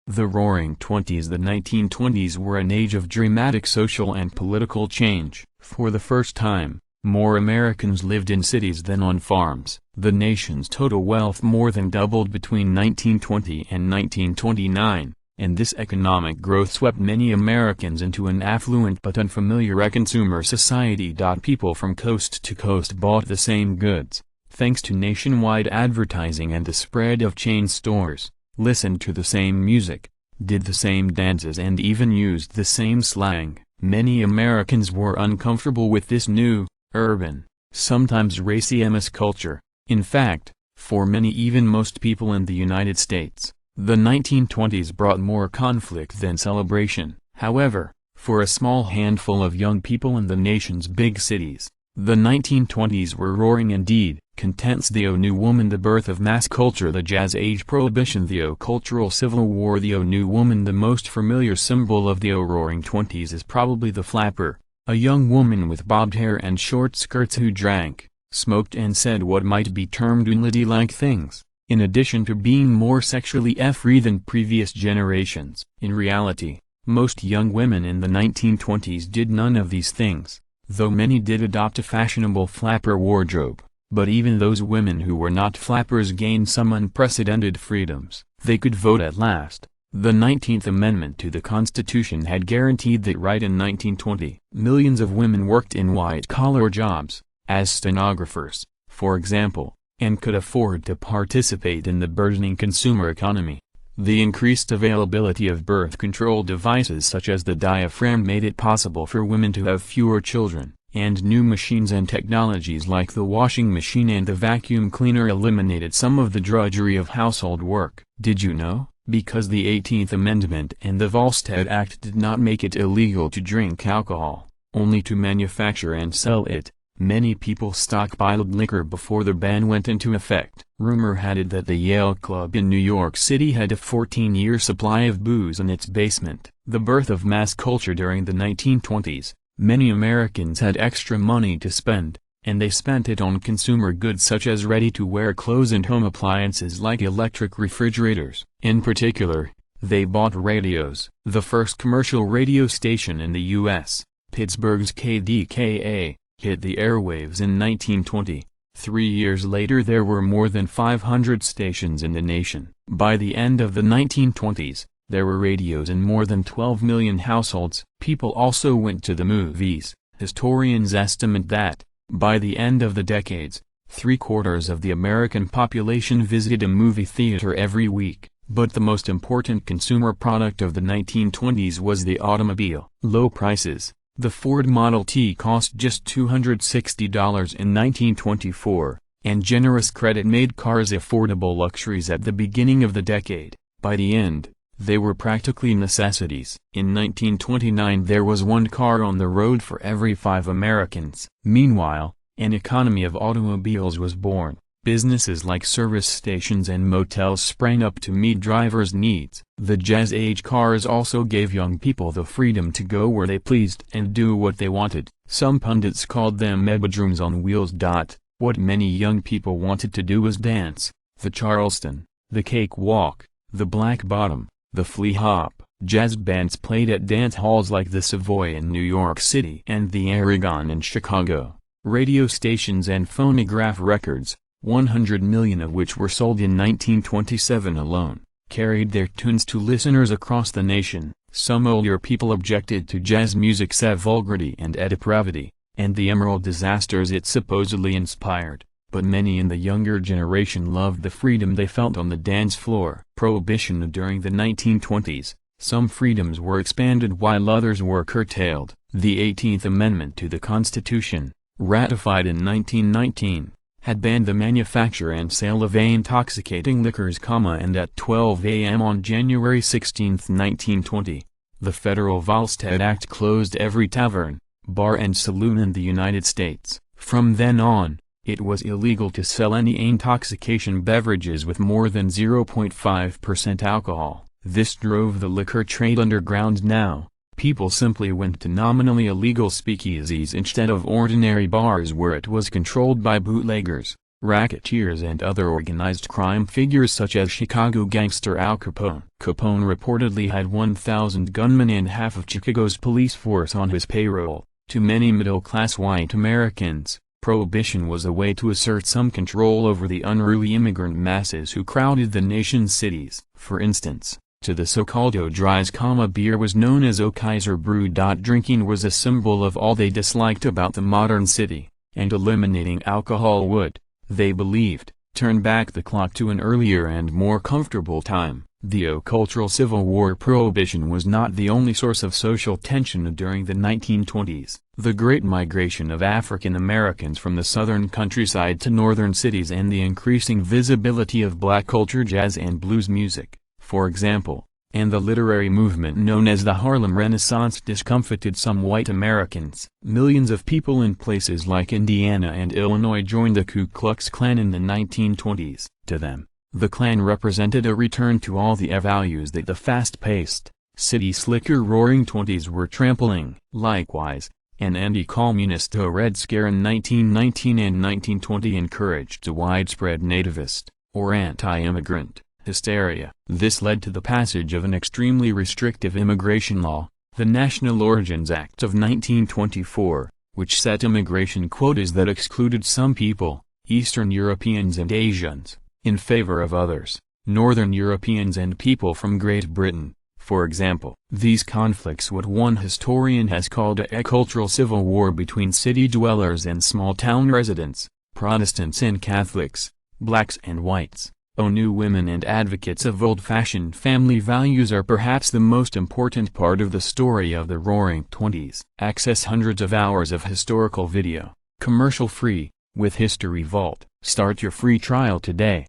The Roaring Twenties. The 1920s were an age of dramatic social and political change. For the first time, more Americans lived in cities than on farms. The nation's total wealth more than doubled between 1920 and 1929, and this economic growth swept many Americans into an affluent but unfamiliar consumer society. People from coast to coast bought the same goods, thanks to nationwide advertising and the spread of chain stores, listened to the same music, did the same dances and even used the same slang. Many Americans were uncomfortable with this new, urban, sometimes racist culture. In fact, for many, even most people in the United States, the 1920s brought more conflict than celebration. However, for a small handful of young people in the nation's big cities, the 1920s were roaring indeed. Contents: the New Woman, the birth of mass culture, the Jazz Age, Prohibition, the Cultural Civil War. The New Woman. The most familiar symbol of the Roaring Twenties is probably the flapper, a young woman with bobbed hair and short skirts who drank, smoked and said what might be termed unladylike things, in addition to being more sexually free than previous generations. In reality, most young women in the 1920s did none of these things, though many did adopt a fashionable flapper wardrobe. But even those women who were not flappers gained some unprecedented freedoms. They could vote at last. The 19th Amendment to the Constitution had guaranteed that right in 1920. Millions of women worked in white-collar jobs, as stenographers, for example, and could afford to participate in the burgeoning consumer economy. The increased availability of birth control devices such as the diaphragm made it possible for women to have fewer children, and new machines and technologies like the washing machine and the vacuum cleaner eliminated some of the drudgery of household work. Did you know? Because the 18th Amendment and the Volstead Act did not make it illegal to drink alcohol, only to manufacture and sell it, many people stockpiled liquor before the ban went into effect. Rumor had it that the Yale Club in New York City had a 14-year supply of booze in its basement. The birth of mass culture. During the 1920s, many Americans had extra money to spend, and they spent it on consumer goods such as ready-to-wear clothes and home appliances like electric refrigerators. In particular, they bought radios. The first commercial radio station in the U.S., Pittsburgh's KDKA, hit the airwaves in 1920. 3 years later there were more than 500 stations in the nation. By the end of the 1920s, there were radios in more than 12 million households. People also went to the movies. Historians estimate that, by the end of the decades, 3/4 of the American population visited a movie theater every week. But the most important consumer product of the 1920s was the automobile. Low prices. The Ford Model T cost just $260 in 1924, and generous credit made cars affordable luxuries at the beginning of the decade. By the end, they were practically necessities. In 1929 there was one car on the road for every 5 Americans. Meanwhile, an economy of automobiles was born. Businesses like service stations and motels sprang up to meet drivers' needs. The Jazz Age cars also gave young people the freedom to go where they pleased and do what they wanted. Some pundits called them bedrooms on wheels. What many young people wanted to do was dance. The Charleston, the Cakewalk, the Black Bottom, the Flea Hop. Jazz bands played at dance halls like the Savoy in New York City and the Aragon in Chicago. Radio stations and phonograph records, 100 million of which were sold in 1927 alone, carried their tunes to listeners across the nation. Some older people objected to jazz music's vulgarity and depravity, and the Emerald disasters it supposedly inspired, but many in the younger generation loved the freedom they felt on the dance floor. Prohibition. During the 1920s, some freedoms were expanded while others were curtailed. The 18th Amendment to the Constitution, ratified in 1919, had banned the manufacture and sale of intoxicating liquors, and at 12 a.m. on January 16, 1920, the Federal Volstead Act closed every tavern, bar and saloon in the United States. From then on, it was illegal to sell any intoxication beverages with more than 0.5% alcohol. This drove the liquor trade underground. Now, people simply went to nominally illegal speakeasies instead of ordinary bars where it was controlled by bootleggers. racketeers and other organized crime figures such as Chicago gangster Al Capone. Capone reportedly had 1,000 gunmen and half of Chicago's police force on his payroll. To many middle-class white Americans, Prohibition was a way to assert some control over the unruly immigrant masses who crowded the nation's cities. For instance, to the so-called O'Dry's, beer was known as O Kaiser Brew. Drinking was a symbol of all they disliked about the modern city, and eliminating alcohol would, they believed, turn back the clock to an earlier and more comfortable time. The cultural Civil War. Prohibition was not the only source of social tension during the 1920s. The Great Migration of African Americans from the southern countryside to northern cities and the increasing visibility of black culture, jazz and blues music, for example, and the literary movement known as the Harlem Renaissance discomfited some white Americans. Millions of people in places like Indiana and Illinois joined the Ku Klux Klan in the 1920s. To them, the Klan represented a return to all the values that the fast-paced, city-slicker Roaring Twenties were trampling. Likewise, an anti-communist Red Scare in 1919 and 1920 encouraged a widespread nativist, or anti-immigrant, hysteria. This led to the passage of an extremely restrictive immigration law, the National Origins Act of 1924, which set immigration quotas that excluded some people, Eastern Europeans and Asians, in favor of others, Northern Europeans and people from Great Britain, for example. These conflicts, what one historian has called a cultural civil war between city dwellers and small-town residents, Protestants and Catholics, blacks and whites, new women and advocates of old-fashioned family values, are perhaps the most important part of the story of the Roaring Twenties. Access hundreds of hours of historical video, commercial-free, with History Vault. Start your free trial today.